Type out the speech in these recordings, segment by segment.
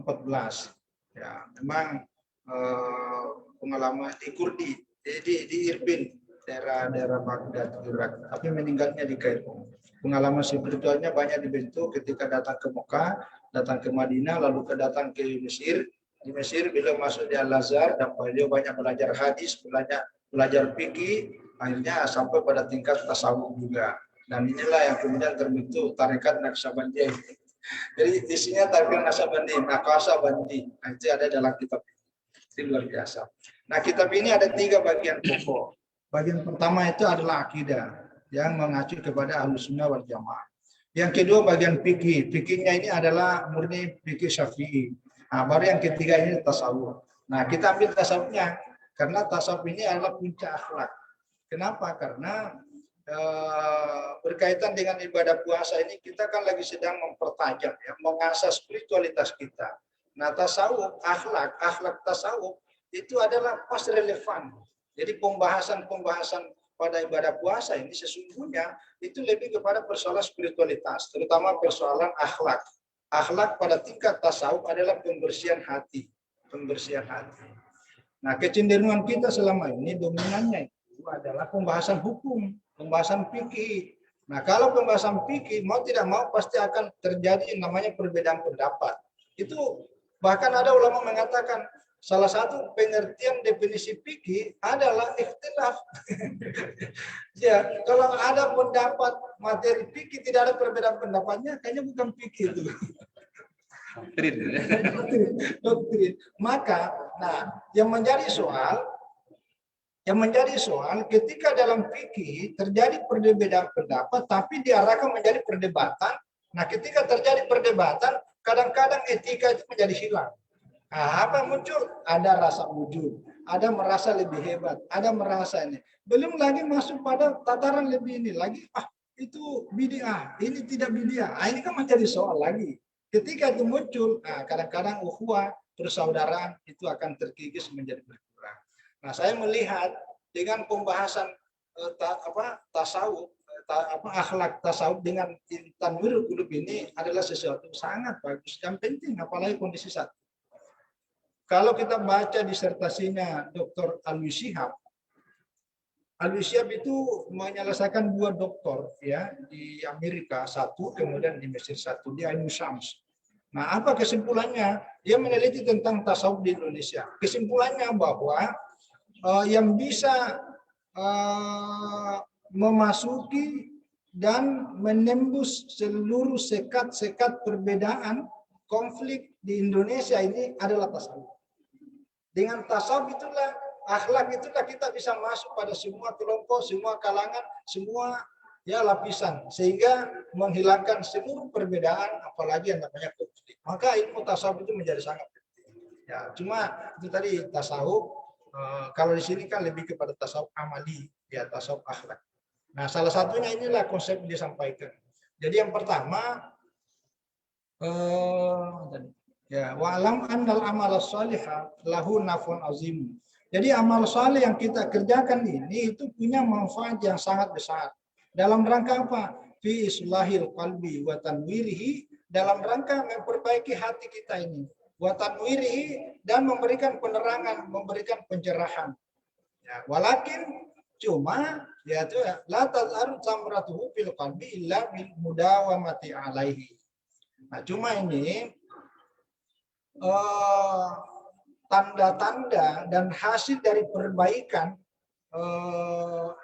14. Ya, memang pengalaman di Kurdi, di Irbil, daerah Baghdad, Irak, tapi meninggalnya di Kairo. Pengalaman spiritualnya banyak dibentuk ketika datang ke Mekah, datang ke Madinah, lalu datang ke Mesir. Di Mesir beliau masuk di Al-Azhar dan beliau banyak belajar hadis, belajar fikih, akhirnya sampai pada tingkat tasawuf juga. Dan inilah yang kemudian terbentuk tarekat Naqsabandiyah. Jadi isinya tarekat Naqsabandi, Naqsabandi. Nah, itu ada dalam kitab ini. Itu luar biasa. Nah, kitab ini ada 3 bagian pokok. Bagian pertama itu adalah akidah yang mengacu kepada Ahlussunnah wal Jamaah. Yang kedua bagian fikih. Fikihnya ini adalah murni fikih Syafi'i. Nah, baru yang ketiga ini tasawuf. Nah, kita ambil tasawufnya karena tasawuf ini adalah puncak akhlak. Kenapa? Karena berkaitan dengan ibadah puasa ini kita kan lagi sedang mempertajam ya, mengasah spiritualitas kita. Nah, tasawuf, akhlak tasawuf itu adalah pas relevan. Jadi pembahasan pada ibadah puasa ini sesungguhnya itu lebih kepada persoalan spiritualitas, terutama persoalan akhlak. Akhlak pada tingkat tasawuf adalah pembersihan hati. Nah, kecenderungan kita selama ini dominannya itu adalah pembahasan hukum, pembahasan fikih. Nah, kalau pembahasan fikih mau tidak mau pasti akan terjadi yang namanya perbedaan pendapat. Itu bahkan ada ulama mengatakan salah satu pengertian definisi fikih adalah ikhtilaf. Ya, kalau ada pendapat materi fikih tidak ada perbedaan pendapatnya, kayaknya bukan fikih itu. Doktrin. Maka, nah, yang menjadi soal ketika dalam fikih terjadi perbedaan pendapat tapi diarahkan menjadi perdebatan. Nah, ketika terjadi perdebatan, kadang-kadang etika itu menjadi hilang. Nah, apa muncul? Ada rasa wujud, ada merasa lebih hebat, ada merasa ini. Belum lagi masuk pada tataran lebih ini lagi. Itu bid'ah, ini tidak bid'ah. Ini kan menjadi soal lagi. Ketika itu muncul, kadang-kadang ukhuwah, persaudaraan itu akan terkikis menjadi berkurang. Nah, saya melihat dengan pembahasan tasawuf, akhlak tasawuf dengan Tanwirul Qulub ini adalah sesuatu sangat bagus dan penting, apalagi kondisi saat. Kalau kita baca disertasinya Dr. Alwi Shihab itu menyelesaikan 2 doktor ya di Amerika satu, kemudian di Mesir satu, di Ain Syams. Nah, apa kesimpulannya? Dia meneliti tentang tasawuf di Indonesia. Kesimpulannya bahwa yang bisa memasuki dan menembus seluruh sekat-sekat perbedaan konflik di Indonesia ini adalah tasawuf. Dengan tasawuf itulah, akhlak itulah kita bisa masuk pada semua kelompok, semua kalangan, semua ya lapisan, sehingga menghilangkan seluruh perbedaan, apalagi yang namanya konflik. Maka ilmu tasawuf itu menjadi sangat penting. Ya, cuma itu tadi tasawuf. Kalau di sini kan lebih kepada tasawuf amali, ya tasawuf akhlak. Nah, salah satunya inilah konsep yang disampaikan. Jadi yang pertama, ya, wa'lam annal amal salihah lahu naf'un azim. Jadi amal saleh yang kita kerjakan ini itu punya manfaat yang sangat besar. Dalam rangka apa? Fi islahil qalbi wa tanwirihi, dalam rangka memperbaiki hati kita ini. Wa tanwirihi, dan memberikan penerangan, memberikan pencerahan. Ya, walakin cuma yaitu la tazharu samratuhu fil qalbi illa bil mudawamati alaihi. Nah, cuma ini tanda-tanda dan hasil dari perbaikan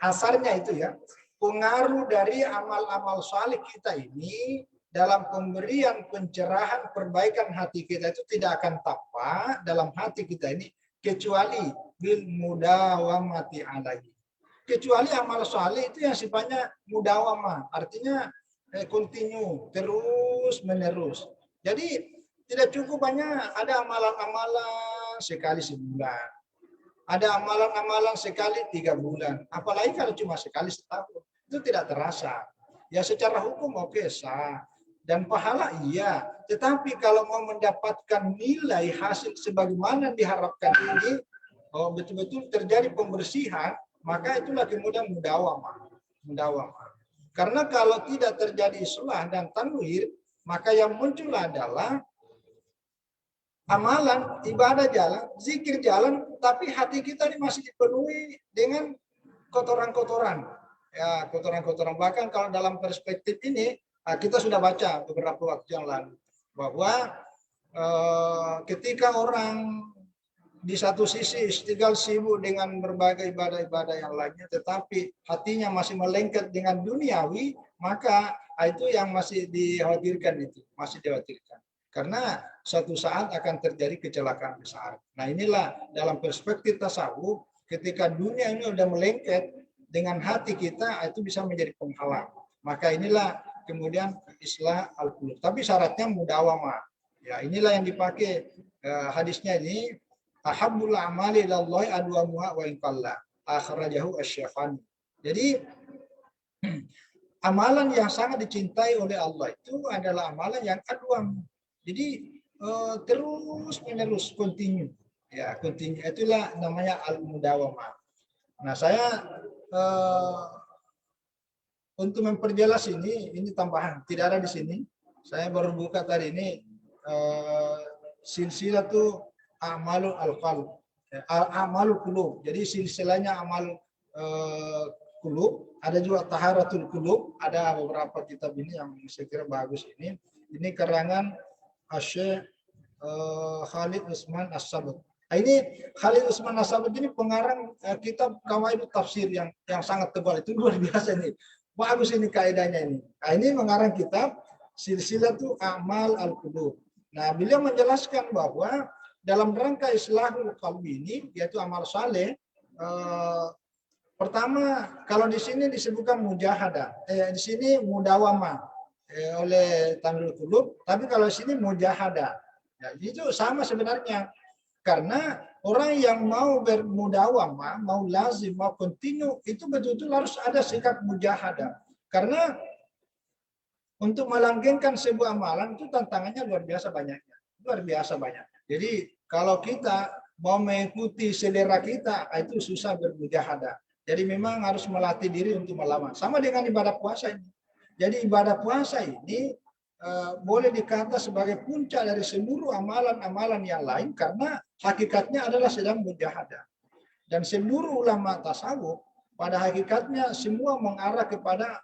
asarnya itu ya, pengaruh dari amal-amal saleh kita ini dalam pemberian pencerahan perbaikan hati kita itu tidak akan tampak dalam hati kita ini kecuali bil mudawamati alaihi. Kecuali amal saleh itu yang sifatnya mudawamah, artinya continue, terus menerus. Jadi tidak cukup hanya ada amalan-amalan sekali sebulan. Ada amalan-amalan sekali 3 bulan. Apalagi kalau cuma sekali setahun. Itu tidak terasa. Ya secara hukum oke, sah. Dan pahala iya. Tetapi kalau mau mendapatkan nilai hasil sebagaimana diharapkan ini, betul-betul terjadi pembersihan, maka itulah kemudian mudawamah. Karena kalau tidak terjadi islah dan tanwir, maka yang muncul adalah amalan, ibadah jalan, zikir jalan, tapi hati kita ini masih dipenuhi dengan kotoran-kotoran. Ya, kotoran-kotoran. Bahkan kalau dalam perspektif ini, kita sudah baca beberapa waktu yang lalu bahwa ketika orang di satu sisi istighfar sibuk dengan berbagai ibadah-ibadah yang lainnya, tetapi hatinya masih melengket dengan duniawi, maka itu yang masih dikhawatirkan itu, masih dikhawatirkan. Karena suatu saat akan terjadi kecelakaan besar. Nah inilah dalam perspektif tasawuf, ketika dunia ini sudah melengket dengan hati kita, itu bisa menjadi penghalang. Maka inilah kemudian islah al-qulub. Tapi syaratnya mudawamah. Ya inilah yang dipakai hadisnya ini. Ahabbul a'mali ilallahi adwamuha wa in qalla. Akhrajahu asy-Syafi'i. Jadi amalan yang sangat dicintai oleh Allah itu adalah amalan yang adwam. Jadi terus menerus, continue. Ya, continue. Itulah namanya al-mudawamah. Nah, saya untuk memperjelas ini tambahan, tidak ada di sini. Saya baru buka tadi ini silsilah tuh amalul al-qalb, amalul qulub. Jadi silsilahnya amal qulub, ada juga taharatul qulub, ada beberapa kitab ini yang saya kira bagus ini. Ini karangan Syekh Khalid Utsman As-Sabut. Nah, ini Khalid Utsman As-Sabut ini pengarang kitab Qawaidut Tafsir yang sangat tebal, itu luar biasa ini. Bagus ini kaidahnya ini. Nah, ini mengarang kitab silsilah tuh amal al-qulub. Nah, beliau menjelaskan bahwa dalam rangka islahul qalbi ini, yaitu amal saleh, pertama kalau di sini disebutkan mujahadah, di sini mudawamah oleh Tanwirul Qulub, tapi kalau di sini mujahadah, ya, itu sama sebenarnya. Karena orang yang mau bermudawamah, mau lazim, mau kontinu, itu betul-betul harus ada sikap mujahadah. Karena untuk melanggengkan sebuah amalan itu tantangannya luar biasa banyaknya, luar biasa banyak. Jadi kalau kita mau mengikuti selera kita, itu susah bermujahadah. Jadi memang harus melatih diri untuk melawan. Sama dengan ibadah puasa ini. Jadi ibadah puasa ini boleh dikata sebagai puncak dari seluruh amalan-amalan yang lain karena hakikatnya adalah sedang mujahadah. Dan seluruh ulama tasawuf pada hakikatnya semua mengarah kepada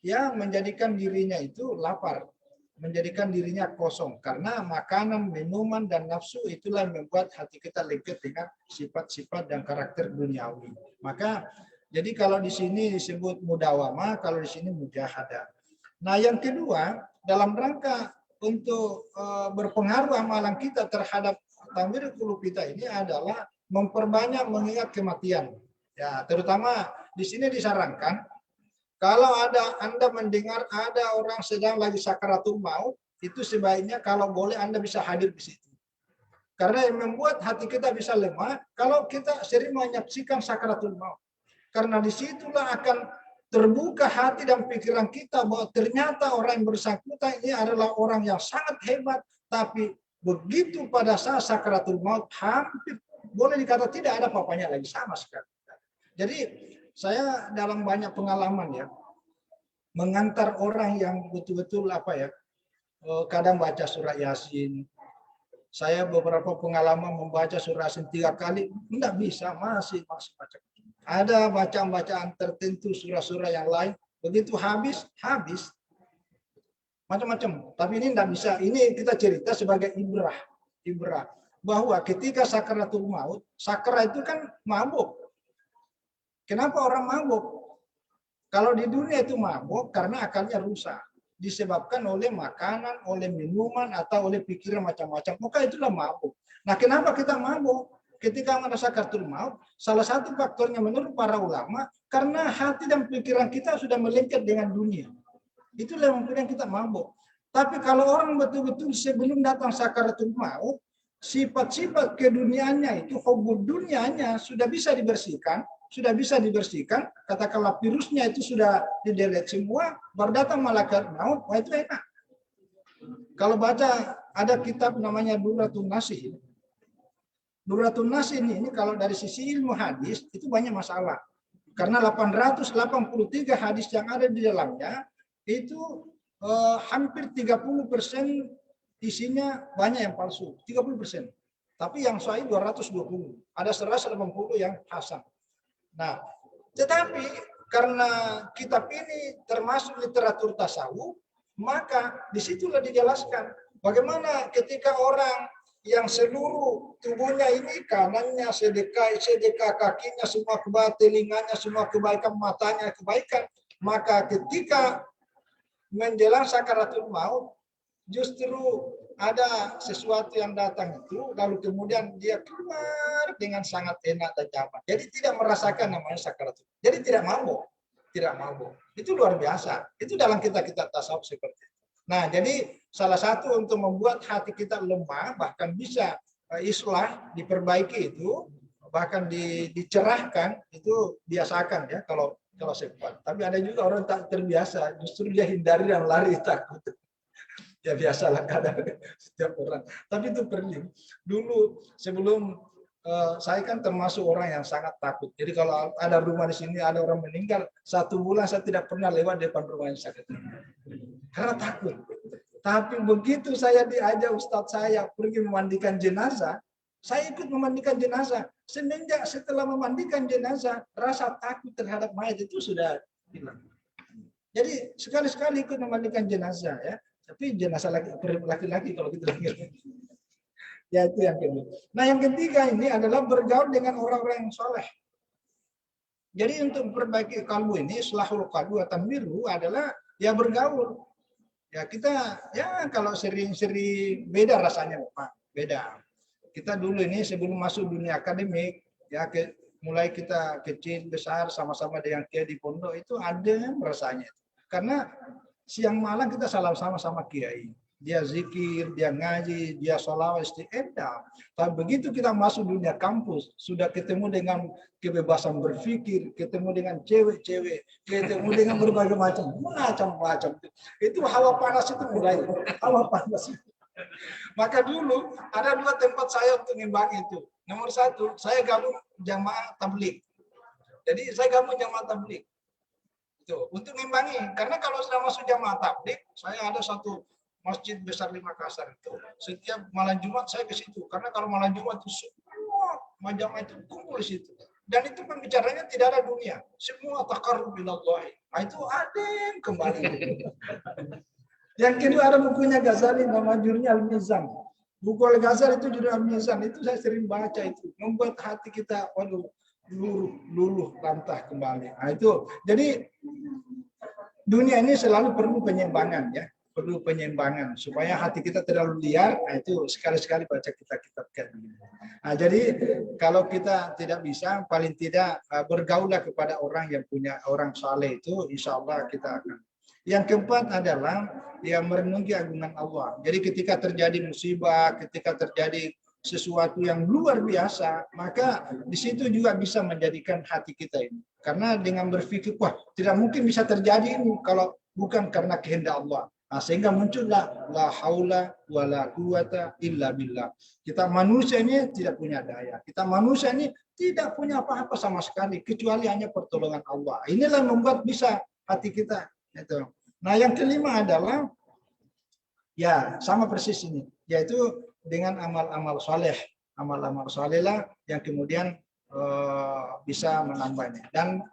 yang menjadikan dirinya itu lapar, menjadikan dirinya kosong karena makanan, minuman dan nafsu itulah yang membuat hati kita lengket dengan sifat-sifat dan karakter duniawi. Maka jadi kalau di sini disebut mudawamah, kalau di sini mujahadah. Nah, yang kedua, dalam rangka untuk berpengaruh amalan kita terhadap Tanwirul Qulub kita ini adalah memperbanyak mengingat kematian. Ya, terutama di sini disarankan kalau Anda mendengar ada orang sedang lagi sakaratul maut, itu sebaiknya kalau boleh Anda bisa hadir di situ. Karena yang membuat hati kita bisa lemah, kalau kita sering menyaksikan sakaratul maut. Karena disitulah akan terbuka hati dan pikiran kita bahwa ternyata orang yang bersangkutan ini adalah orang yang sangat hebat, tapi begitu pada saat sakaratul maut, hampir boleh dikata tidak ada apa-apanya lagi sama sekali. Jadi saya dalam banyak pengalaman ya mengantar orang yang betul-betul kadang baca surat Yasin. Saya beberapa pengalaman membaca surat Yasin 3 kali enggak bisa, masih baca. Ada bacaan-bacaan tertentu surah-surah yang lain begitu habis macam-macam. Tapi ini enggak bisa. Ini kita cerita sebagai ibrah bahwa ketika sakaratul maut, sakara itu kan mabuk. Kenapa orang mabuk? Kalau di dunia itu mabuk karena akalnya rusak. Disebabkan oleh makanan, oleh minuman, atau oleh pikiran macam-macam. Maka itulah mabuk. Nah, kenapa kita mabuk? Ketika merasa sakaratul maut, salah satu faktornya menurut para ulama, karena hati dan pikiran kita sudah melengket dengan dunia. Itulah yang membuat kita mabuk. Tapi kalau orang betul-betul sebelum datang sakaratul maut, sifat-sifat keduniaannya itu, hubub dunianya sudah bisa dibersihkan, katakanlah virusnya itu sudah di-delete semua, baru datang malaikat maut, wah itu enak. Kalau baca ada kitab namanya Durratun Nasih. Durratun Nasih ini kalau dari sisi ilmu hadis itu banyak masalah. Karena 883 hadis yang ada di dalamnya itu hampir 30% isinya banyak yang palsu, 30%. Tapi yang sahih 220. Ada 180 yang hasan. Nah, tetapi karena kitab ini termasuk literatur tasawuf, maka disitulah dijelaskan bagaimana ketika orang yang seluruh tubuhnya ini, kanannya sedekah kakinya, semua kebaikan, telinganya, semua kebaikan, matanya kebaikan, maka ketika menjelang sakaratul maut, justru ada sesuatu yang datang itu, lalu kemudian dia keluar dengan sangat enak dan nyaman. Jadi tidak merasakan namanya sakaratul. Jadi tidak mabuk, tidak mabuk. Itu luar biasa. Itu dalam kitab-kitab tasawuf seperti itu. Nah, jadi salah satu untuk membuat hati kita lemah, bahkan bisa islah, diperbaiki itu, bahkan dicerahkan, itu biasakan ya kalau sempat. Tapi ada juga orang tak terbiasa, justru dia hindari dan lari takut. Ya biasalah kadang setiap orang. Tapi itu perlu. Dulu sebelum saya kan termasuk orang yang sangat takut. Jadi kalau ada rumah di sini ada orang meninggal, 1 bulan saya tidak pernah lewat depan rumah yang sakit. Karena takut. Tapi begitu saya diajak ustadz saya pergi memandikan jenazah, saya ikut memandikan jenazah. Semenjak setelah memandikan jenazah, rasa takut terhadap mayat itu sudah hilang. Jadi sekali-sekali ikut memandikan jenazah ya. Tapi jenazah laki-laki kalau kita dengar. Ya itu yang kedua. Nah yang ketiga ini adalah bergaul dengan orang-orang yang soleh. Jadi untuk memperbaiki kalbu ini, islahul qalbu atau tanwiru adalah ya bergaul. Ya kita ya kalau sering-sering beda rasanya Pak, beda. Kita dulu ini sebelum masuk dunia akademik ya mulai kita kecil besar sama-sama dengan kiai di pondok itu ada rasanya. Karena siang malam kita salam sama kiai. Dia zikir, dia ngaji, dia sholawat istiqomah. Tapi begitu kita masuk dunia kampus, sudah ketemu dengan kebebasan berpikir, ketemu dengan cewek-cewek, ketemu dengan berbagai macam. Itu hawa panas itu mulai. Hawa panas. Maka dulu ada 2 tempat saya untuk ngimbangi itu. Nomor 1, saya gabung jamaah tabligh. Jadi saya gabung jamaah tabligh. Itu untuk ngimbangi, karena kalau sudah masuk jamaah tabligh, saya ada satu masjid besar di Makassar itu. Setiap malam Jumat saya ke situ, karena kalau malam Jumat itu semua jamaah itu kumpul di situ. Dan itu pembicaranya tidak ada dunia, semua taqarrub ilallah. Nah, itu adem kembali. Yang kedua ada bukunya Ghazali, nama judulnya Al-Mizan. Buku Al-Ghazali itu judul Al-Mizan, itu saya sering baca itu, membuat hati kita waduh luluh lantah kembali. Nah itu jadi dunia ini selalu perlu penyimbangan ya, perlu penyimbangan supaya hati kita terlalu liar. Nah itu sekali-sekali baca kitab-kitab kayak begini. Nah jadi kalau kita tidak bisa, paling tidak bergaulah kepada orang yang punya orang saleh itu, insya Allah kita akan. Yang keempat adalah yang merenungi agungan Allah. Jadi ketika terjadi musibah, ketika terjadi sesuatu yang luar biasa, maka di situ juga bisa menjadikan hati kita ini. Karena dengan berpikir, wah tidak mungkin bisa terjadi ini kalau bukan karena kehendak Allah. Nah, sehingga muncullah la haula wala quwata illa billah. Kita manusia ini tidak punya daya. Kita manusia ini tidak punya apa-apa sama sekali kecuali hanya pertolongan Allah. Inilah yang membuat bisa hati kita itu. Nah, yang kelima adalah ya sama persis ini, yaitu dengan amal-amal soleh, amal-amal soleh lah yang kemudian bisa menambahnya. Dan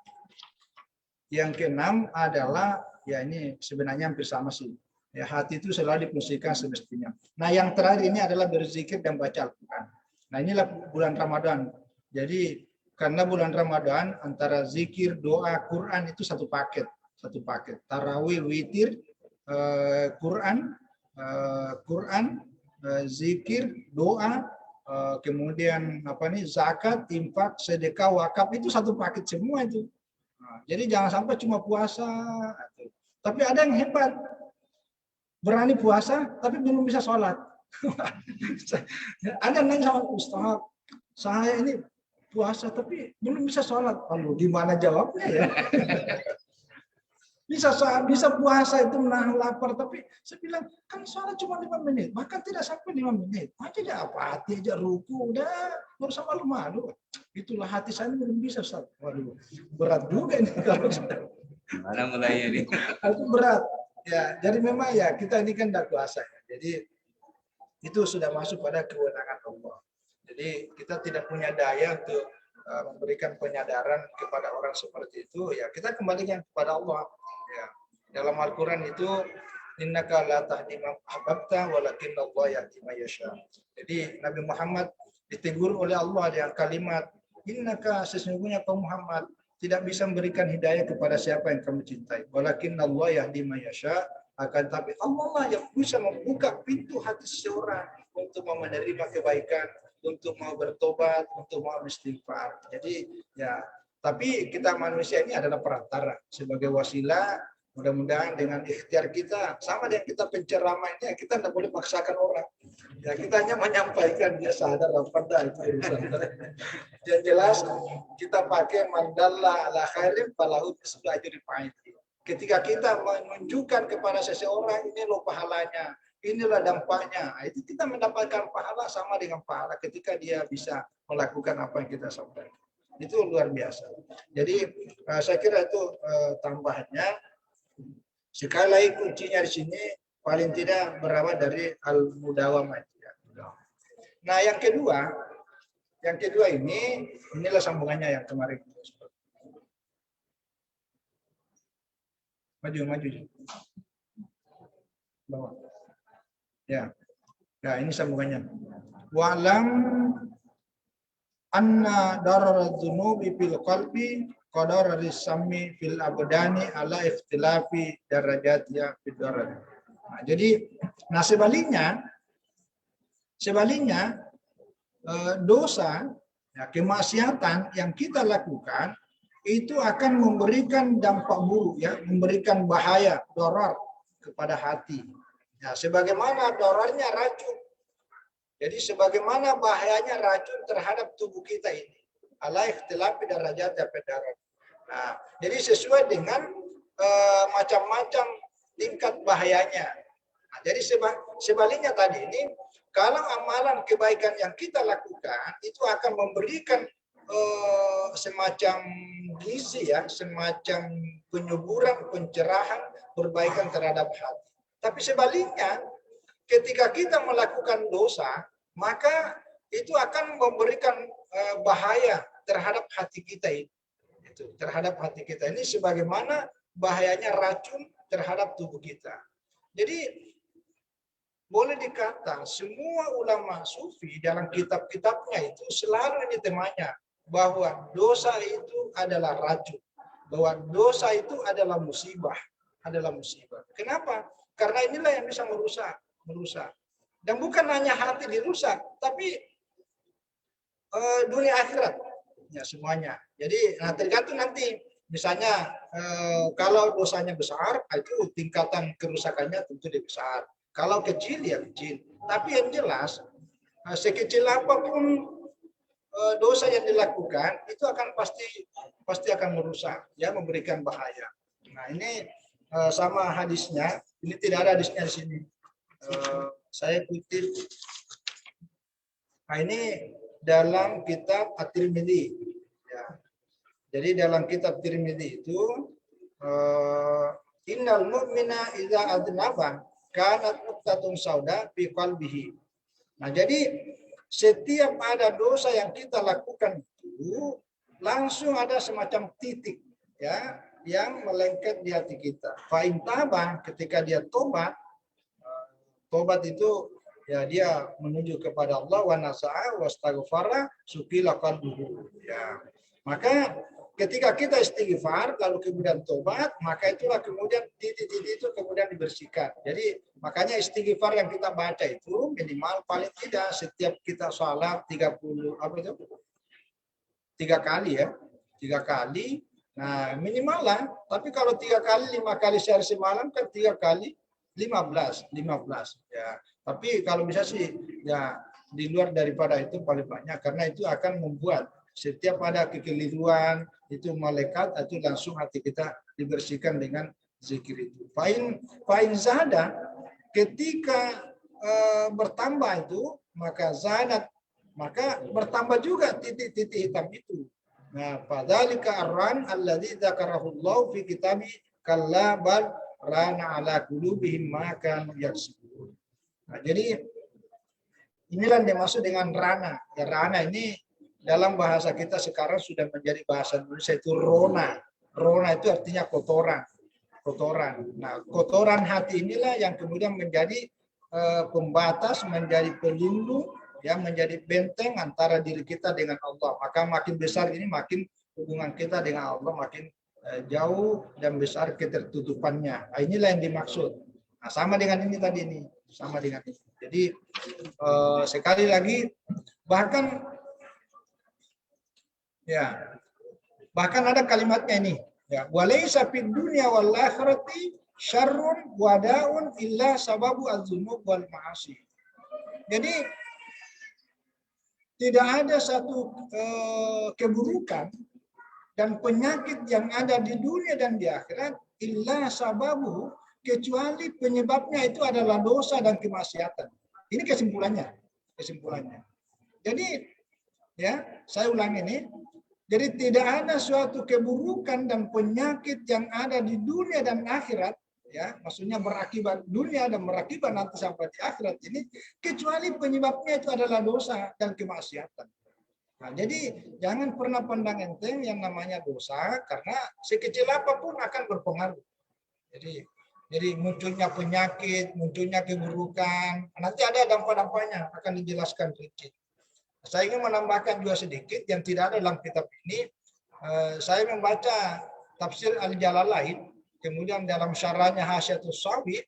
yang keenam adalah ya ini sebenarnya hampir sama sih. Ya, hati itu selalu difungsikan semestinya. Nah yang terakhir ini adalah berzikir dan baca Al-Quran. Nah inilah bulan Ramadan. Jadi karena bulan Ramadan antara zikir, doa, Quran itu satu paket. Tarawih, witir, Quran, zikir, doa, kemudian zakat, infak, sedekah, wakaf itu satu paket semua itu. Nah, jadi jangan sampai cuma puasa. Tapi ada yang hebat, berani puasa tapi belum bisa sholat. Ada yang nanya sama Ustaz, saya ini puasa tapi belum bisa sholat. Lalu gimana jawabnya ya? Bisa puasa itu menahan lapar, tapi saya bilang kan sholat cuma 5 menit, bahkan tidak sampai 5 menit. Aja apa hati aja ruku, udah baru sama malu. Itulah hati saya belum bisa. Waduh, berat juga ini kalau mana mulainya nih? Itu berat. Ya, jadi memang ya kita ini kan tidak puasa ya. Jadi itu sudah masuk pada kewenangan Allah. Jadi kita tidak punya daya untuk memberikan penyadaran kepada orang seperti itu. Ya kita kembalikan kepada Allah. Ya. Dalam Al-Quran itu innaka la tahdi man ahbabta walakin Allah yahdi man yasha. Jadi Nabi Muhammad ditegur oleh Allah dengan kalimat innaka, sesungguhnya kau Muhammad tidak bisa memberikan hidayah kepada siapa yang kamu cintai. Walakin Allah yahdi man yasha, akan tapi Allah lah yang bisa membuka pintu hati seseorang untuk mau menerima kebaikan, untuk mau bertobat, untuk mau istighfar. Jadi ya, tapi kita manusia ini adalah perantara sebagai wasilah. Mudah-mudahan dengan ikhtiar kita, sama dengan kita penceramahnya, kita tidak boleh paksakan orang. Ya kita hanya menyampaikan, dia sadar apa enggak itu urusan. Yang jelas kita pakai mandalla ala khairin falahu mislu ajri fa'ili. Ketika kita menunjukkan kepada seseorang ini loh pahalanya, inilah dampaknya, itu kita mendapatkan pahala sama dengan pahala ketika dia bisa melakukan apa yang kita sampaikan. Itu luar biasa. Jadi saya kira itu tambahannya. Sekali lagi kuncinya di sini paling tidak berawal dari al-mudawamah. Nah, yang kedua inilah sambungannya yang kemarin. Maju. Bawah. Ya. Nah, ini sambungannya. Wa'lam anna darar dzunubi fil qalbi qadar risami fil abdani ala ikhtilafi darajatnya fid darar. Nah, jadi sebaliknya dosa, ya, kemaksiatan yang kita lakukan itu akan memberikan dampak buruk, ya, memberikan bahaya, darar kepada hati. Ya, sebagaimana dararnya racun. Jadi sebagaimana bahayanya racun terhadap tubuh kita ini. Ala ikhtilafi darajatnya fid darar. Nah, jadi sesuai dengan macam-macam tingkat bahayanya. Nah, jadi sebaliknya tadi ini, kalau amalan kebaikan yang kita lakukan itu akan memberikan semacam gizi, ya, semacam penyuburan, pencerahan, perbaikan terhadap hati. Tapi sebaliknya, ketika kita melakukan dosa, maka itu akan memberikan bahaya terhadap hati kita ini. Terhadap hati kita ini sebagaimana bahayanya racun terhadap tubuh kita. Jadi boleh dikata semua ulama sufi dalam kitab-kitabnya itu selalu ini temanya bahwa dosa itu adalah racun, bahwa dosa itu adalah musibah, Kenapa? Karena inilah yang bisa merusak. Dan bukan hanya hati dirusak, tapi dunia akhirat. Ya, semuanya. Jadi tergantung nanti misalnya kalau dosanya besar itu tingkatan kerusakannya tentu lebih besar. Kalau kecil ya kecil. Tapi yang jelas sekecil apapun dosa yang dilakukan itu akan pasti akan merusak, ya, memberikan bahaya. Nah, ini sama hadisnya. Ini tidak ada hadisnya di sini. Saya kutip. Nah, ini dalam kitab At-Tirmidzi. Ya. Jadi dalam kitab Tirmidzi itu innal mu'mina idza adnaba kanat nuqtatun sauda fi qalbihi. Nah, jadi setiap ada dosa yang kita lakukan itu langsung ada semacam titik, ya, yang melengket di hati kita. Fa in taba, ketika dia tobat itu ya dia menuju kepada Allah, wa nasa'a wastaghfara sukila qalbuhu. Ya. Maka ketika kita istighfar lalu kemudian tobat, maka itulah kemudian titik-titik itu kemudian dibersihkan. Jadi makanya istighfar yang kita baca itu minimal paling tidak setiap kita sholat 3 kali, ya. 3 kali. Nah, minimal lah. Tapi kalau 3 kali 5 kali sehari semalam kan 3 kali 15. Ya. Tapi kalau bisa sih ya di luar daripada itu paling banyak, karena itu akan membuat setiap ada kekeliruan itu malaikat itu langsung hati kita dibersihkan dengan zikir itu. Fa'in zada, ketika bertambah itu maka zadat, maka bertambah juga titik-titik hitam itu. Nah, fadzalika arran alladzi dzakarahullahu fi kitabi kalla bal rana ala qulubihim ma kanu yaksubun. Nah, jadi Inilah yang dimaksud dengan rana. Ya, rana ini dalam bahasa kita sekarang sudah menjadi bahasa Indonesia itu rona. Rona itu artinya kotoran. Kotoran. Nah, kotoran hati inilah yang kemudian menjadi pembatas, menjadi pelindung, ya, menjadi benteng antara diri kita dengan Allah. Maka makin besar ini, makin hubungan kita dengan Allah makin jauh dan besar ketertutupannya. Nah, inilah yang dimaksud. Nah, sama dengan ini tadi ini, sama dengan ini. Jadi sekali lagi, bahkan ada kalimatnya ini. Ya, walaysa fid dunya wal akhirati syarrun wadaun illa sababu az-dzunub wal ma'asi. Jadi tidak ada satu keburukan dan penyakit yang ada di dunia dan di akhirat illa sababu, kecuali penyebabnya itu adalah dosa dan kemaksiatan. Ini kesimpulannya. Jadi ya, saya ulang ini. Jadi tidak ada suatu keburukan dan penyakit yang ada di dunia dan akhirat, ya, maksudnya berakibat dunia dan berakibat nanti sampai di akhirat ini, kecuali penyebabnya itu adalah dosa dan kemaksiatan. Nah, jadi jangan pernah pandang enteng yang namanya dosa, karena sekecil apapun akan berpengaruh. Jadi munculnya penyakit, munculnya keburukan, nanti ada dampak-dampaknya akan dijelaskan rinci. Saya ingin menambahkan juga sedikit yang tidak ada dalam kitab ini. Saya membaca tafsir Al-Jalalain, kemudian dalam syarahnya Hasyatus Sawi,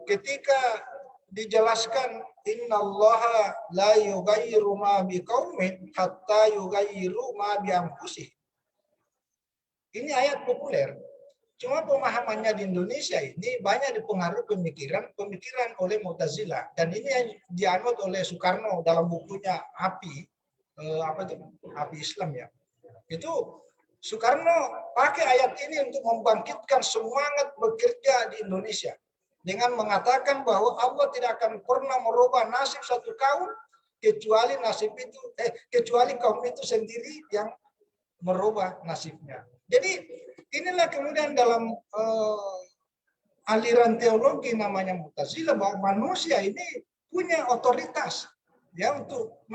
ketika dijelaskan innallaha la yughayyiru ma biqaumin hatta yughayyiru ma bi anfusihim. Ini ayat populer. Cuma pemahamannya di Indonesia ini banyak dipengaruhi pemikiran oleh Mu'tazilah, dan ini yang dianut oleh Soekarno dalam bukunya Api Islam, ya. Itu Soekarno pakai ayat ini untuk membangkitkan semangat bekerja di Indonesia dengan mengatakan bahwa Allah tidak akan pernah merubah nasib satu kaum kecuali kecuali kaum itu sendiri yang merubah nasibnya. Jadi inilah kemudian dalam aliran teologi namanya Mu'tazilah, bahwa manusia ini punya otoritas, ya, untuk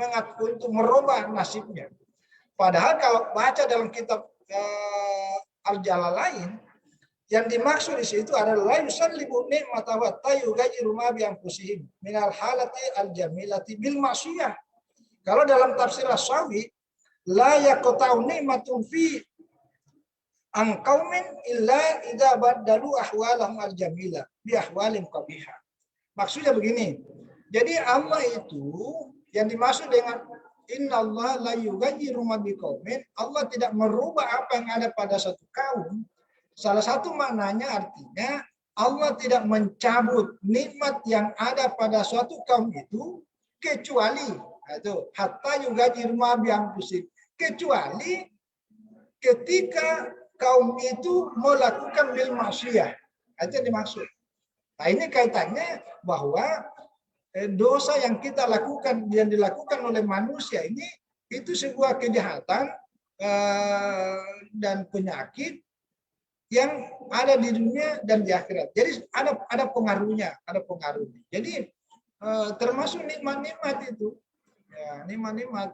merubah nasibnya. Padahal kalau baca dalam kitab Al-Jalalain, yang dimaksud di situ adalah yusallibu ni'mata wa tayyughayyiru ma bi anfusihim minal halati al-jamilati bil ma'siyah. Kalau dalam tafsir As-Sawi, la yaqta'u ni'matun fi an qaumin illa idza badalu ahwalahum al-jamila bi ahwalin qabihah. Maksudnya begini. Jadi Allah itu yang dimaksud dengan innallaha la yughayyiru ma biqaumin, Allah tidak merubah apa yang ada pada satu kaum. Salah satu maknanya artinya Allah tidak mencabut nikmat yang ada pada suatu kaum itu kecuali itu hatta yughayyiru ma bi anfusihim, kecuali ketika kaum itu melakukan bil maksiyah. Itu yang dimaksud. Nah, ini kaitannya bahwa dosa yang kita lakukan, yang dilakukan oleh manusia ini, itu sebuah kejahatan dan penyakit yang ada di dunia dan di akhirat. Jadi ada pengaruhnya, Jadi termasuk nikmat-nikmat itu, ya, nikmat-nikmat.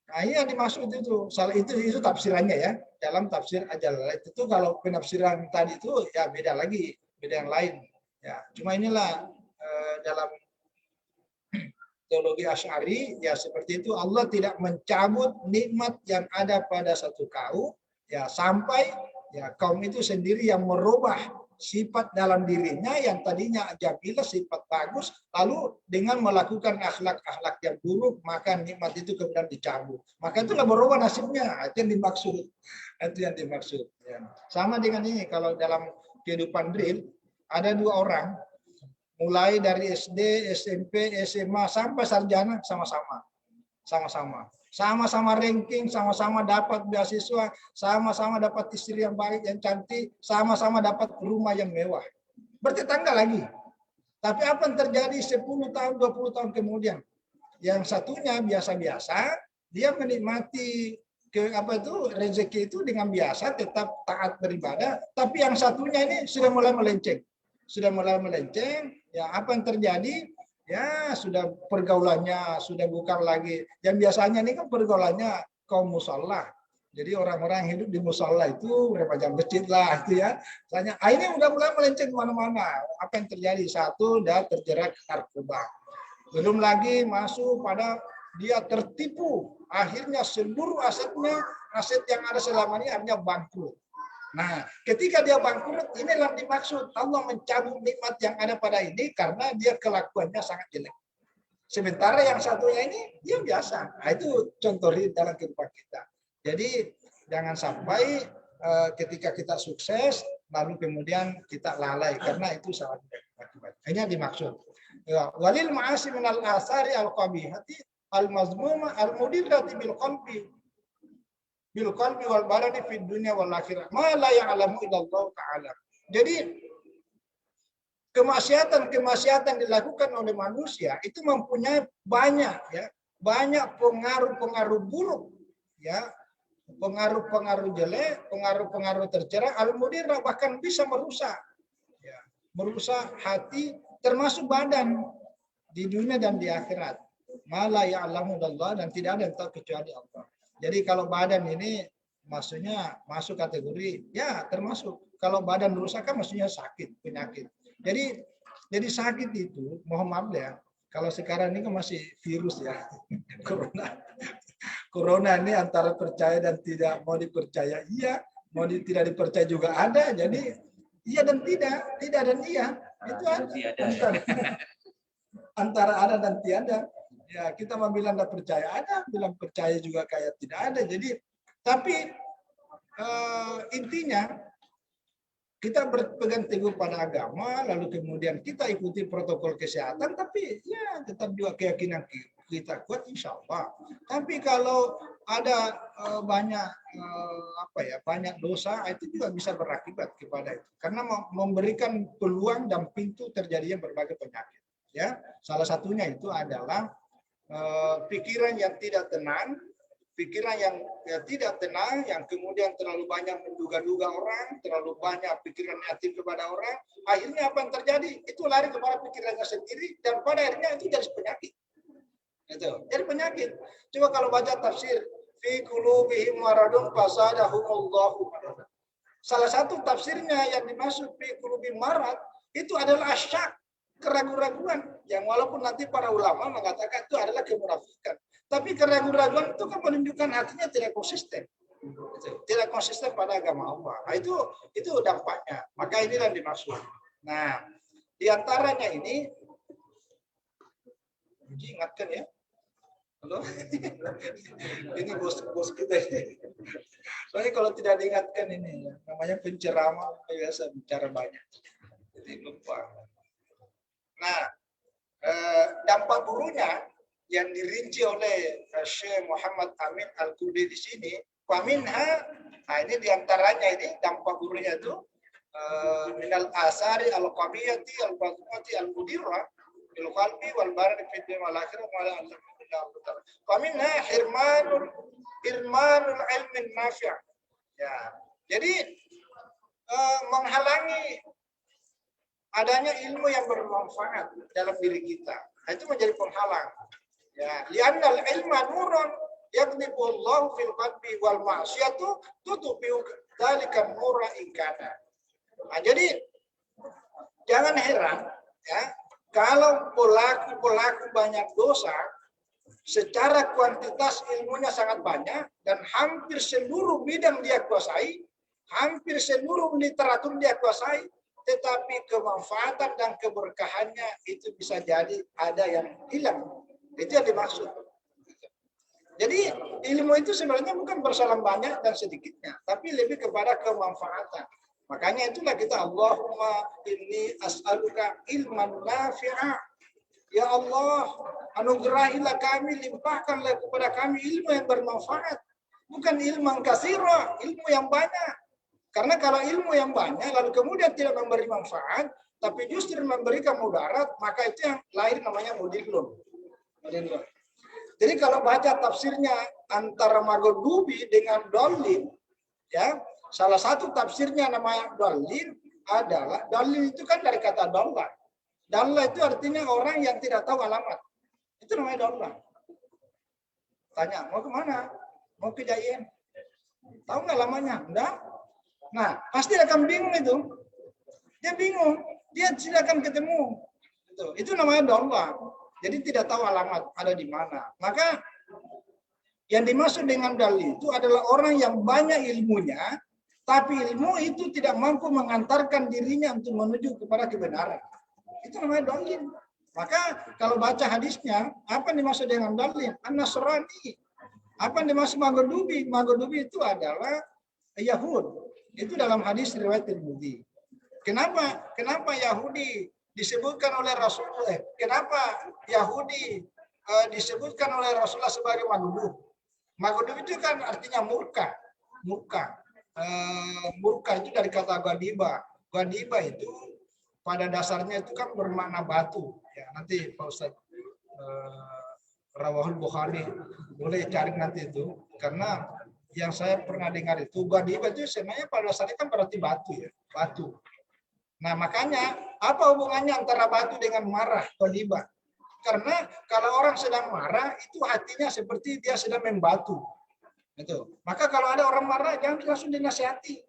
Nah, ini yang dimaksud itu. Salah itu tafsirannya, ya, dalam tafsir Al-Jalalain. Itu kalau penafsiran tadi itu ya beda lagi, beda yang lain. Ya, cuma inilah dalam teologi Asy'ari, ya, seperti itu. Allah tidak mencabut nikmat yang ada pada satu kaum, ya, sampai ya kaum itu sendiri yang merubah sifat dalam dirinya yang tadinya jamilah, sifat bagus, lalu dengan melakukan akhlak-akhlak yang buruk, maka nikmat itu kemudian dicabut. Maka itulah berubah nasibnya. Itu yang dimaksud. Ya. Sama dengan ini, kalau dalam kehidupan real, ada dua orang, mulai dari SD, SMP, SMA, sampai sarjana, sama-sama ranking, sama-sama dapat beasiswa, sama-sama dapat istri yang baik, yang cantik, sama-sama dapat rumah yang mewah. Bertetangga lagi. Tapi apa yang terjadi 10 tahun, 20 tahun kemudian? Yang satunya biasa-biasa, dia menikmati rezeki itu dengan biasa, tetap taat beribadah, tapi yang satunya ini sudah mulai melenceng. Ya, apa yang terjadi? Ya, sudah pergaulannya sudah bukan lagi yang biasanya ini kan pergaulannya kaum musalla. Jadi orang-orang yang hidup di musalla itu berapa masjid lah itu ya. Misalnya, ini udah mulai melenceng kemana-mana. Apa yang terjadi? Satu, dia terjerat narkoba. Belum lagi masuk pada dia tertipu. Akhirnya seluruh asetnya, aset yang ada selama ini akhirnya bangkrut. Nah, ketika dia bangkrut, inilah dimaksud Allah mencabut nikmat yang ada pada ini karena dia kelakuannya sangat jelek. Sementara yang satunya ini dia biasa. Nah, itu contoh dalam kehidupan kita. Jadi jangan sampai ketika kita sukses lalu kemudian kita lalai karena itu sangat akibat. Ini yang dimaksud. Walil ma'asi minal asari al-qabihati al-mazmuma al-mudirrati bil qalbi bil qalbi wal badani fid dunya wal akhirah ma la ya'lamu illallah ta'ala. Jadi kemaksiatan dilakukan oleh manusia itu mempunyai banyak ya, banyak pengaruh-pengaruh buruk ya, pengaruh-pengaruh jelek, pengaruh-pengaruh tercela, al-mudirah bahkan bisa merusak ya, merusak hati termasuk badan di dunia dan di akhirat. Ma la ya'lamu illallah, dan tidak ada yang tahu kecuali Allah. Jadi kalau badan ini maksudnya masuk kategori ya termasuk. Kalau badan rusak kan maksudnya sakit, penyakit. Jadi sakit itu, mohon maaf ya, kalau sekarang ini kan masih virus ya, corona ini antara percaya dan tidak mau dipercaya, iya, mau tidak dipercaya juga ada, jadi iya dan tidak dan iya, itu ada. Antara ada dan tiada. Ya, kita mau bilang tidak percaya ada, bilang percaya juga kayak tidak ada. Jadi, tapi intinya kita berpegang teguh pada agama, lalu kemudian kita ikuti protokol kesehatan, tapi ya tetap juga keyakinan kita kuat, insya Allah. Tapi kalau ada banyak banyak dosa, itu juga bisa berakibat kepada itu, karena memberikan peluang dan pintu terjadinya berbagai penyakit. Ya, salah satunya itu adalah pikiran yang tidak tenang, pikiran yang tidak tenang, yang kemudian terlalu banyak menduga-duga orang, terlalu banyak pikiran negatif kepada orang, akhirnya apa yang terjadi? Itu lari kepada pikirannya sendiri, dan pada akhirnya itu jadi penyakit. Itu jadi penyakit. Coba kalau baca tafsir, fi qulubihim maradun fasadahumullahu marad. Salah satu tafsirnya yang dimaksud fi qulubihim marad itu adalah asyak, keraguan-raguan, yang walaupun nanti para ulama mengatakan itu adalah kemunafikan, tapi keraguan-raguan itu kan menunjukkan hatinya tidak konsisten, tidak konsisten pada agama Allah. Nah, itu dampaknya. Maka inilah yang dimaksud. Nah, diantaranya ini, ingatkan ya, halo, ini bos kita ini. Soalnya kalau tidak diingatkan ini, namanya penceramah biasa bicara banyak, jadi lupa. Nah, dampak buruknya yang dirinci oleh Syekh Muhammad Amin Al-Qudi di sini, paminha, nah ini diantaranya ini dampak buruknya itu minal asari al-qabiyati al-bazmati al-mudirra bil qalbi wal barad fi dunya wal akhirah wa la alhamdulillah. Paminha irmanul ilmi nafi'. Ya. Jadi menghalangi adanya ilmu yang bermanfaat dalam diri kita. Nah, itu menjadi penghalang. Ya, li'annal ilma nurun yaknibu Allah fil qalbi wal ma'siyatu tutubiu dzalika nura ikana. Nah, jadi jangan heran ya, kalau pelaku banyak dosa secara kuantitas ilmunya sangat banyak dan hampir seluruh bidang dia kuasai, hampir seluruh literatur dia kuasai, tetapi kemanfaatan dan keberkahannya itu bisa jadi ada yang hilang. Itu yang dimaksud. Jadi ilmu itu sebenarnya bukan persoalan banyak dan sedikitnya, tapi lebih kepada kemanfaatan. Makanya itulah kita Allahumma inni as'aluka ilman nafi'a. Ya Allah, anugerahilah kami, limpahkanlah kepada kami ilmu yang bermanfaat. Bukan ilmu yang kasira, ilmu yang banyak. Karena kalau ilmu yang banyak, lalu kemudian tidak memberi manfaat, tapi justru memberikan mudarat, maka itu yang lahir namanya mudillun. Jadi kalau baca tafsirnya antara Maghdubi dengan Dallin, ya, salah satu tafsirnya namanya Dallin adalah, Dallin itu kan dari kata dollar. Dalla itu artinya orang yang tidak tahu alamat. Itu namanya dalla. Tanya, mau kemana? Mau ke Jaien. Tahu nggak lamanya? Enggak. Nah, pasti akan bingung itu. Dia bingung. Dia tidak akan ketemu. Itu namanya dalla. Jadi tidak tahu alamat ada di mana. Maka yang dimaksud dengan dalil itu adalah orang yang banyak ilmunya, tapi ilmu itu tidak mampu mengantarkan dirinya untuk menuju kepada kebenaran. Itu namanya dalil. Maka kalau baca hadisnya, apa yang dimaksud dengan dalil? An-Nasrani. Apa yang dimaksud Maghdubi? Maghdubi itu adalah Yahud. Itu dalam hadis riwayat Tirmidzi. Kenapa Yahudi disebutkan oleh Rasulullah? Kenapa Yahudi disebutkan oleh Rasulullah sebagai Maghdub? Maghdub itu kan artinya murka. Murka itu dari kata ghadiba. Ghadiba itu pada dasarnya itu kan bermakna batu. Ya, nanti Pak Ustadz Rawahul Bukhari boleh cari nanti itu, karena yang saya pernah dengar itu ghadiba itu sebenarnya pada dasarnya kan berarti batu ya, batu. Nah makanya apa hubungannya antara batu dengan marah, ghadiba? Karena kalau orang sedang marah itu hatinya seperti dia sedang membatu. Itu. Maka kalau ada orang marah jangan langsung dinasihati.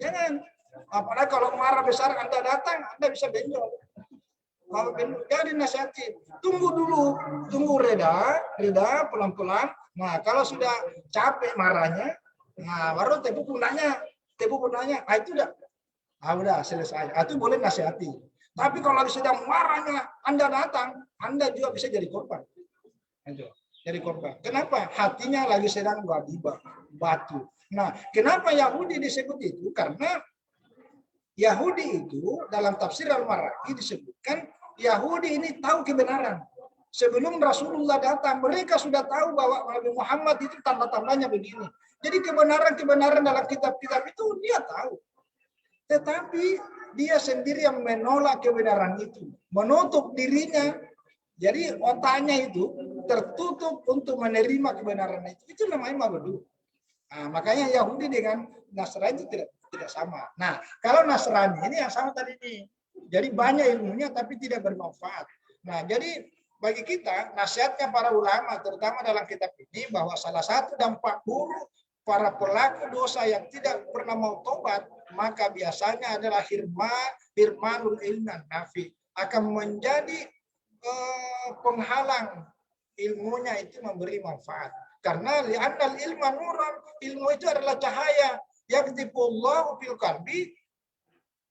Jangan. Apalagi kalau marah besar Anda datang, Anda bisa benjol. Kalau benjol, jangan dinasihati. Tunggu dulu, tunggu reda pelan-pelan. Nah, kalau sudah capek marahnya, nah baru tepuk pundaknya. Ah itu udah selesai. Itu boleh nasihati. Tapi kalau sedang marahnya Anda datang, Anda juga bisa jadi korban. Jadi korban. Kenapa? Hatinya lagi sedang ghadiba, batu. Nah, kenapa Yahudi disebut itu? Karena Yahudi itu dalam tafsir Al-Maraghi disebutkan Yahudi ini tahu kebenaran. Sebelum Rasulullah datang, mereka sudah tahu bahwa Nabi Muhammad itu tanda-tandanya begini. Jadi kebenaran-kebenaran dalam kitab-kitab itu dia tahu. Tetapi dia sendiri yang menolak kebenaran itu. Menutup dirinya. Jadi otaknya itu tertutup untuk menerima kebenaran itu. Itu namanya Maghdub. Nah, makanya Yahudi dengan Nasrani itu tidak sama. Nah, kalau Nasrani ini yang sama tadi nih. Jadi banyak ilmunya tapi tidak bermanfaat. Nah, jadi bagi kita nasihatnya para ulama terutama dalam kitab ini bahwa salah satu dampak buruk para pelaku dosa yang tidak pernah mau tobat maka biasanya adalah hirmanul ilman nafi, akan menjadi penghalang ilmunya itu memberi manfaat. Karena li'annal ilma nuran, ilmu itu adalah cahaya. Yaqdifullahu fil qalbi,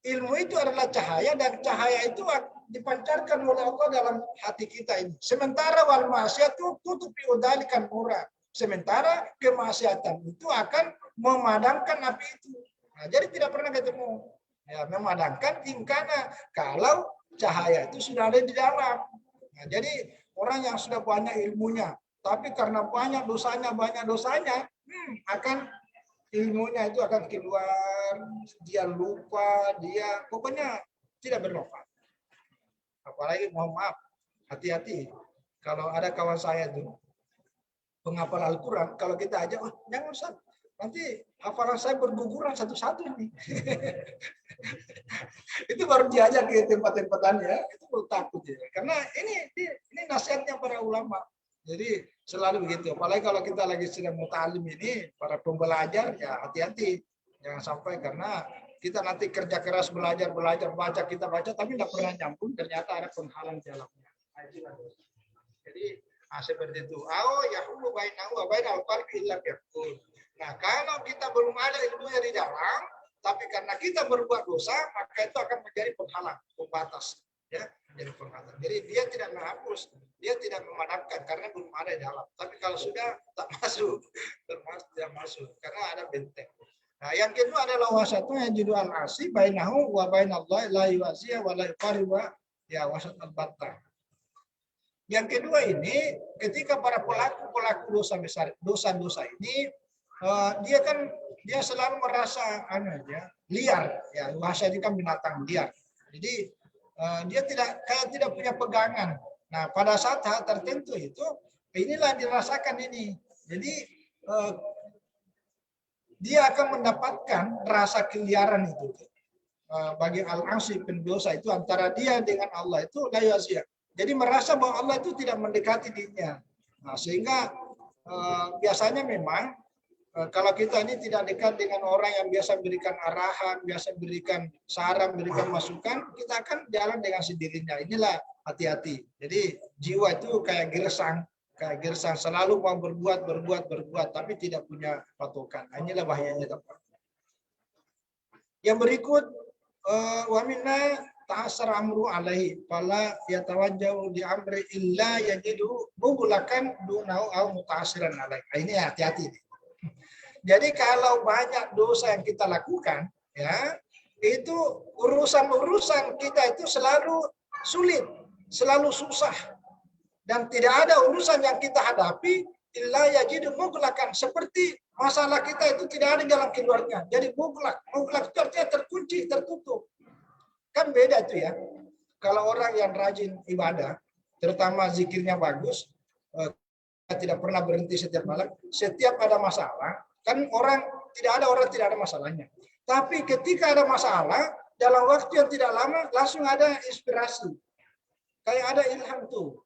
ilmu itu adalah cahaya dan cahaya itu dipancarkan oleh Allah dalam hati kita ini. Sementara wal ma'siyatu tutupi udzalikan nura. Sementara kemaksiatan itu akan memadamkan api itu. Nah, jadi tidak pernah ketemu. Ya, memadamkan ingkana kalau cahaya itu sudah ada di dalam. Nah, jadi orang yang sudah banyak ilmunya, tapi karena banyak dosanya, akan ilmunya itu akan keluar, dia lupa, dia pokoknya tidak bermanfaat. Apalagi mohon maaf, hati-hati. Kalau ada kawan saya tuh penghafal Al-Quran, kalau kita aja, jangan Ustaz, nanti hafalan saya berguguran satu-satu nih. Itu baru diajak ke tempat-tempatannya, itu baru takut ya. Karena ini nasihatnya para ulama. Jadi selalu begitu. Apalagi kalau kita lagi sedang muta'alim ini, para pembelajar ya hati-hati. Jangan sampai karena kita nanti kerja keras belajar, baca, kita baca, tapi tidak pernah nyambung, ternyata ada penghalang jalannya. Jadi seperti itu. Yahulu bainahu wa bainal qalbi illa yaqul. Nah, kalau kita belum ada ilmunya di dalam, tapi karena kita berbuat dosa, maka itu akan menjadi penghalang, pembatas, ya, menjadi penghalang. Jadi dia tidak menghapus, dia tidak memadamkan karena belum ada di dalam. Tapi kalau sudah tak masuk, tidak masuk karena ada benteng. Nah, yang kedua adalah wasatnya judul al-asi bainahu wa bainallahi la yuwasiya wa la yuqariba ya wasat al-batta. Yang kedua ini ketika para pelaku dosa besar, dosa-dosa ini dia selalu merasa liar ya, bahasa ini kan binatang liar. Jadi dia tidak punya pegangan. Nah, pada saat hal tertentu itu inilah dirasakan ini. Jadi dia akan mendapatkan rasa keliaran itu. bagi al-asi pendosa itu antara dia dengan Allah itu la yasya. Jadi merasa bahwa Allah itu tidak mendekati dirinya. Nah, sehingga biasanya memang kalau kita ini tidak dekat dengan orang yang biasa berikan arahan, biasa berikan saran, berikan masukan, kita akan jalan dengan sendirinya. Inilah hati-hati. Jadi jiwa itu kayak gersang selalu mau berbuat, tapi tidak punya patokan. Inilah bahayanya, teman. Yang berikut, wa minna ta'assar amru alaihi fala yatawajjahu di amri illa yajidu mughlaqan dunahu au muta'assiran alaihi. Ini hati-hati. Jadi kalau banyak dosa yang kita lakukan, ya, itu urusan-urusan kita itu selalu sulit, selalu susah. Dan tidak ada urusan yang kita hadapi illa yajidu mughlaqan, seperti masalah kita itu tidak ada jalan keluarnya. Jadi mughlaq itu artinya terkunci, tertutup. Kan beda itu ya. Kalau orang yang rajin ibadah, terutama zikirnya bagus, tidak pernah berhenti setiap malam, setiap ada masalah, kan tidak ada masalahnya. Tapi ketika ada masalah, dalam waktu yang tidak lama langsung ada inspirasi. Kayak ada ilham tuh.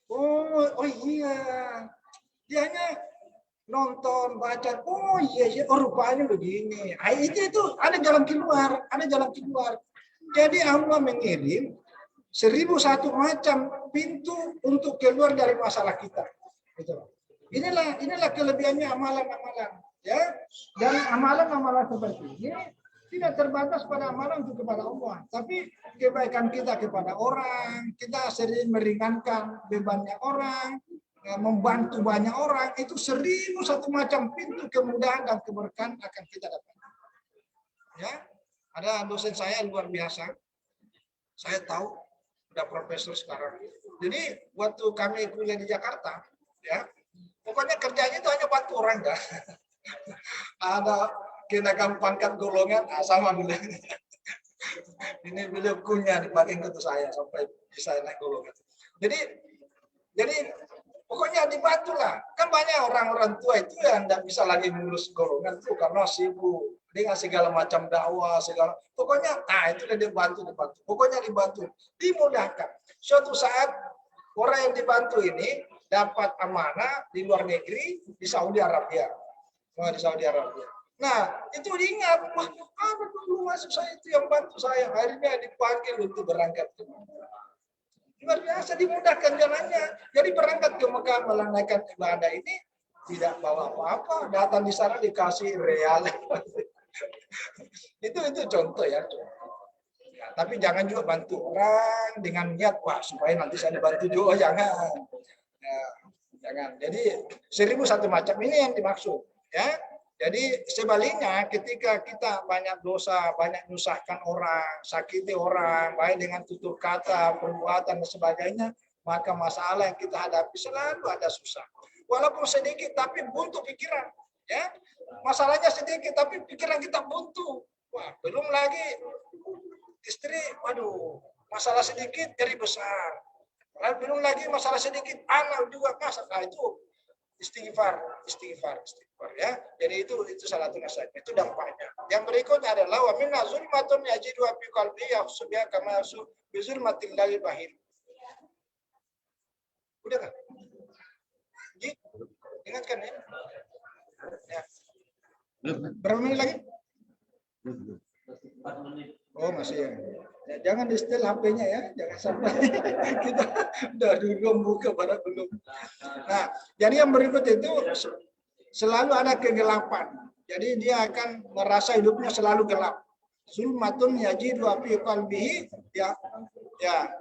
Oh iya. Dianya nonton, baca, oh iya, rupanya begini. Itu ada jalan keluar, Jadi Allah mengirim 1001 macam pintu untuk keluar dari masalah kita. Gitu. Inilah kelebihannya amalan-amalan. Ya, dan amalan-amalan seperti ini tidak terbatas pada amalan untuk kepada Allah, tapi kebaikan kita kepada orang, kita sering meringankan bebannya orang, membantu banyak orang, itu 1001 macam pintu kemudahan dan keberkahan akan kita dapat. Ya, ada dosen saya luar biasa, saya tahu udah profesor sekarang. Jadi waktu kami kuliah di Jakarta, ya, pokoknya kerjanya itu hanya bantu orang, dah. Ada kenakan pangkat golongan sama beliau. Ini beliau kunyah dipakai ke saya sampai bisa naik golongan. Jadi pokoknya dibantulah. Kan banyak orang-orang tua itu yang tidak bisa lagi ngurus golongan itu karena sibuk dengan segala macam dakwah, pokoknya itu dia dibantu. Pokoknya dibantu, dimudahkan. Suatu saat orang yang dibantu ini dapat amanah di luar negeri, di Saudi Arabia. Nah, itu diingat, wah, apa dulu masuk saya itu yang bantu saya. Akhirnya dipanggil untuk berangkat ke Mekah. Luar biasa dimudahkan jalannya. Jadi berangkat ke Mekah menunaikan ibadah ini tidak bawa apa-apa. Datang di sana dikasih real. itu contoh ya. Tapi jangan juga bantu orang dengan niat wah supaya nanti saya dibantu juga, jangan. Jangan. Jadi 1001 macam ini yang dimaksud. Ya, jadi sebaliknya ketika kita banyak dosa, banyak menyusahkan orang, sakiti orang, baik dengan tutur kata, perbuatan dan sebagainya, maka masalah yang kita hadapi selalu ada susah. Walaupun sedikit tapi buntu pikiran, ya. Masalahnya sedikit tapi pikiran kita buntu. Wah, belum lagi istri, waduh, masalah sedikit jadi besar. Belum lagi masalah sedikit anak juga masalah itu. Istighfar ya. Jadi itu salah satu nasihatnya, itu dampaknya. Yang berikutnya adalah wa minna zulmatun yajidu fi qalbi yahsubiha kama yasu bi zulmatil lail bahir. Udah kan? Ingatkan ya. Ya. Berapa menit lagi? Oh masih ya. Jangan di setel HP-nya ya, jangan sampai kita udah dulu buka pada belum. Nah, jadi yang berikut itu selalu ada kegelapan. Jadi dia akan merasa hidupnya selalu gelap. Zulmatun yajidu fi qalbihi ya.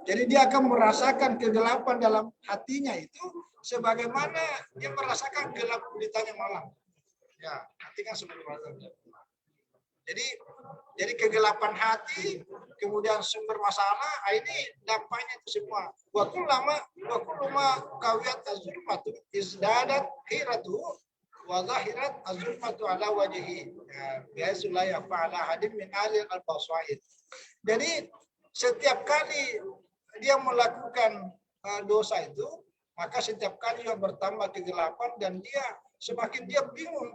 Jadi dia akan merasakan kegelapan dalam hatinya itu sebagaimana dia merasakan gelap gulitanya malam. Ya, hati kan sebelum malam. Jadi kegelapan hati, kemudian sumber masalah, ini dampaknya itu semua. Wa kullama kawiyat az-zulmatu izdadat hiratu wa zahirat az-zulmatu ala wajhi. Biasa la yafa'ala hadim min ahli al-basaid. Jadi setiap kali dia melakukan dosa itu, maka setiap kali dia bertambah kegelapan dan dia semakin dia bingung,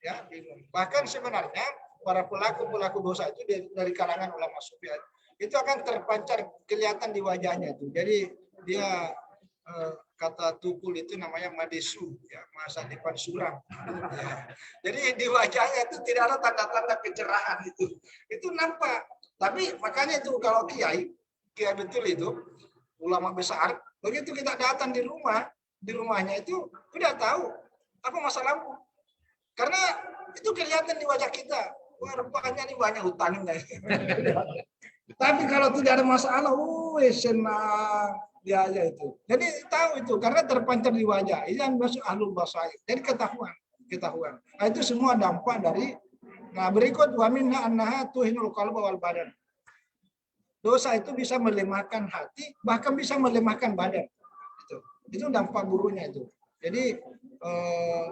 ya bingung. Bahkan sebenarnya para pelaku dosa itu dari kalangan ulama sufi. Itu akan terpancar kelihatan di wajahnya itu. Jadi dia kata tukul itu namanya madesu, ya, masa depan suram. Ya. Jadi di wajahnya itu tidak ada tanda-tanda kecerahan itu nampak. Tapi makanya itu kalau kiai betul itu ulama besar, begitu kita datang di rumahnya itu udah tahu apa masalahmu, karena itu kelihatan di wajah kita. Wah, rupanya ini banyak hutangnya. Tapi kalau tidak ada masalah, senang dia aja itu. Jadi tahu itu karena terpancar di wajah. Ini yang masuk ahlul basair. Jadi ketahuan. Nah, itu semua dampak dari. Nah, berikut wa minha annaha tuhinul qalba wal badan. Dosa itu bisa melemahkan hati, bahkan bisa melemahkan badan. Itu dampak buruknya itu. Jadi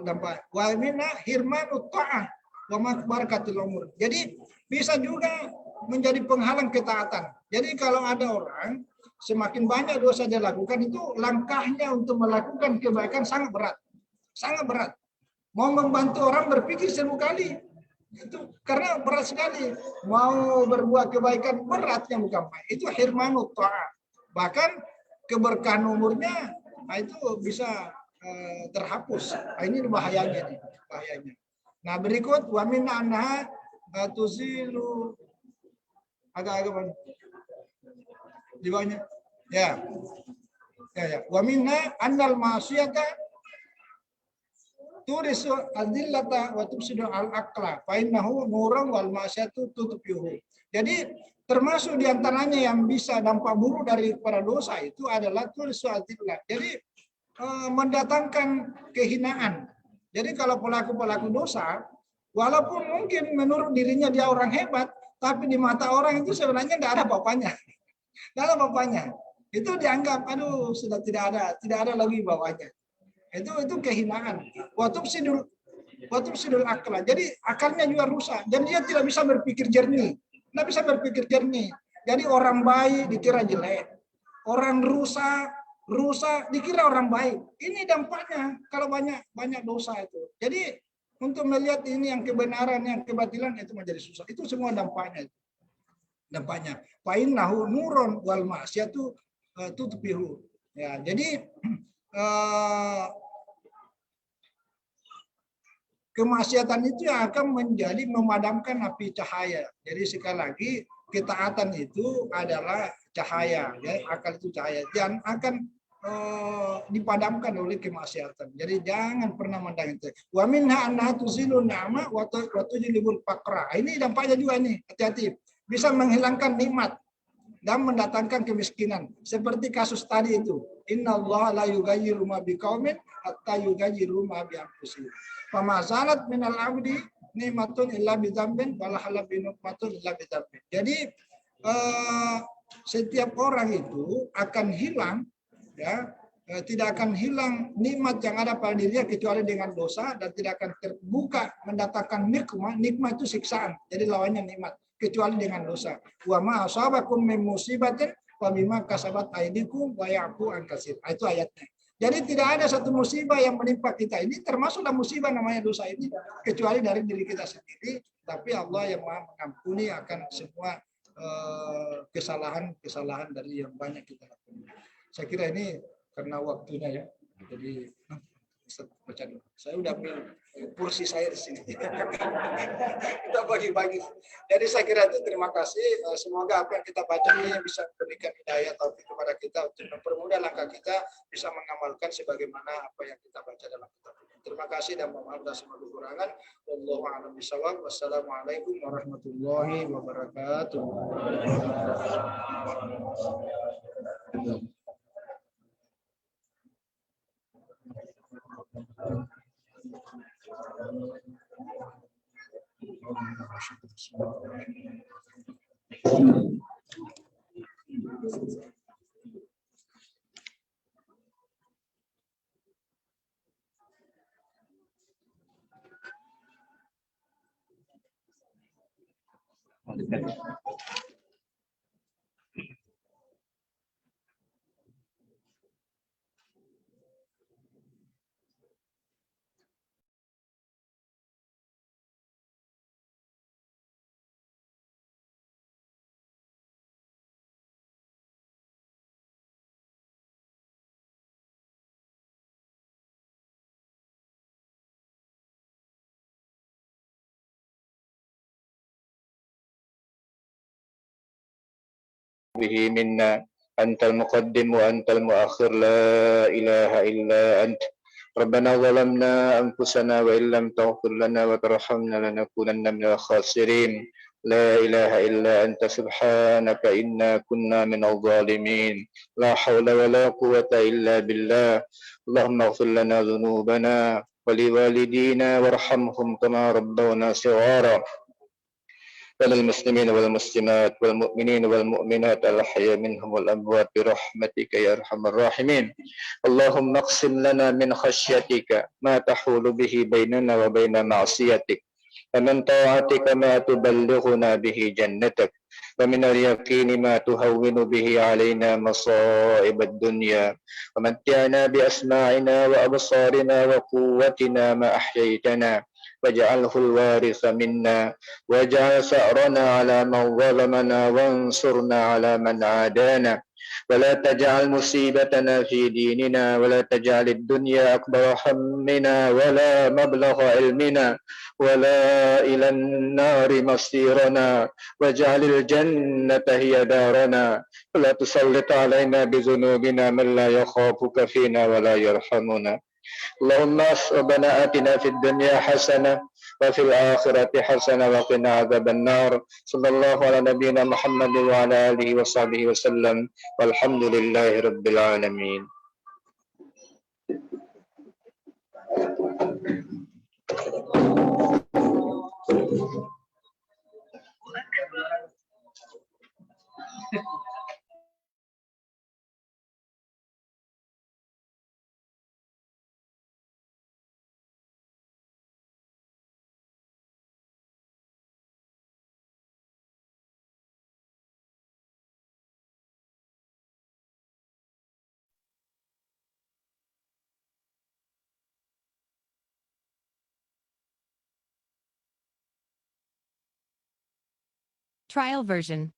dampak wa minha hirmanut ta'ah wa barakatul umur. Jadi bisa juga menjadi penghalang ketaatan. Jadi kalau ada orang semakin banyak dosa dia lakukan, itu langkahnya untuk melakukan kebaikan sangat berat. Mau membantu orang berpikir 1000 kali, itu karena berat sekali. Mau berbuat kebaikan beratnya bukan main. Itu hirmanut ta'ah. Bahkan keberkahan umurnya, nah itu bisa terhapus. Nah, ini bahayanya. Nah, berikut wa min anha tuzilu agak-agak di bawahnya. Ya. Wa minha annal ma'siyata turisu adillata wa tufsidu al-aqla fa innahu nurun wal ma'siyatu tutfihu. Jadi termasuk diantaranya yang bisa dampak buruk dari para dosa itu adalah turisu adillah. Jadi mendatangkan kehinaan. Jadi kalau pelaku dosa, walaupun mungkin menurut dirinya dia orang hebat, tapi di mata orang itu sebenarnya tidak ada bapaknya. Itu dianggap sudah tidak ada lagi bapaknya. Itu kehinaan. Waktu sidul akal. Jadi akalnya juga rusak dan dia tidak bisa berpikir jernih. Jadi orang baik dikira jelek. Orang rusak dikira orang baik. Ini dampaknya kalau banyak dosa itu. Jadi untuk melihat ini yang kebenaran, yang kebatilan itu menjadi susah. Itu semua dampaknya. Fa innahu nurun wal ma'siyatu tutfihu. Ya, jadi kemaksiatan itu yang akan menjadi memadamkan api cahaya. Jadi sekali lagi ketaatan itu adalah cahaya, ya, akal itu cahaya dan akan dipadamkan oleh kemaksiatan. Jadi jangan pernah mandang itu. Wa minha annaha tuzilu ni'ma wa tujlibul faqra. Ini dampaknya juga nih, hati-hati. Bisa menghilangkan nikmat dan mendatangkan kemiskinan. Seperti kasus tadi itu. Innallaha la yughayyiru ma biqaumin hatta yughayyiru ma bi anfusihim. Fa ma zalat minal abdi nikmatun illa bi dzambin wala halab bi nikmatun illa bi dzambin. Jadi setiap orang itu akan hilang, ya, tidak akan hilang nikmat yang ada pada dirinya kecuali dengan dosa, dan tidak akan terbuka mendatangkan nikmat itu siksaan. Jadi lawannya nikmat kecuali dengan dosa. Wa ma asabakum min musibatin fa bima kasabat aydikum wa ya'fu an katsir. Itu ayatnya. Jadi tidak ada satu musibah yang menimpa kita ini, termasuklah musibah namanya dosa ini, kecuali dari diri kita sendiri. Tapi Allah yang Maha mengampuni akan semua kesalahan dari yang banyak kita lakukan. Saya kira ini karena waktunya, ya. Jadi baca dulu. Saya udah ambil kursi saya di sini. Kita bagi-bagi. Jadi saya kira itu, terima kasih. Semoga apa yang kita baca ini bisa memberikan hidayah taufik kepada kita untuk mempermudah langkah kita bisa mengamalkan sebagaimana apa yang kita baca dalam kitab ini. Terima kasih dan mohon maaf atas semua kekurangan. Wallahu a'lam bishawab. Wassalamualaikum warahmatullahi wabarakatuh. به منا. أنت المقدم وأنت المؤخر، لا إله إلا أنت. ربنا ظلمنا أنفسنا وإن لم تغفر لنا وترحمنا لنكونن من الخاسرين. لا إله إلا أنت سبحانك إنا كنا من الظالمين. لا حول ولا قوة إلا بالله. اللهم اغفر لنا ذنوبنا ولوالدينا وارحمهم كما ربونا صغارا. وللمسلمين والمسلمات والمؤمنين والمؤمنات الأحياء منهم والأموات برحمتك يا أرحم الراحمين. اللهم اقسم لنا من خشيتك ما تحول به بيننا وبين معصيتك، ومن طاعتك ما تبلغنا به جنتك، ومن اليقين ما تهون به علينا مصائب الدنيا، ومتعنا بأسماعنا وأبصارنا وقوتنا ما أحييتنا، واجعله الوارث منا، واجعل ثأرنا على من ظلمنا، وانصرنا على من عادانا، ولا تجعل مصيبتنا في ديننا، ولا تجعل الدنيا أكبر همنا ولا مبلغ علمنا، ولا إلى النار مصيرنا، واجعل الجنة هي دارنا، ولا تسلط علينا بذنوبنا من لا يخافك فينا ولا يرحمنا. اللهم ربنا آتنا في الدنيا حسنة وفي الآخرة حسنة وقنا عذاب النار. صلى الله على نبينا محمد وعلى آله وصحبه وسلم، والحمد لله رب العالمين. Trial version.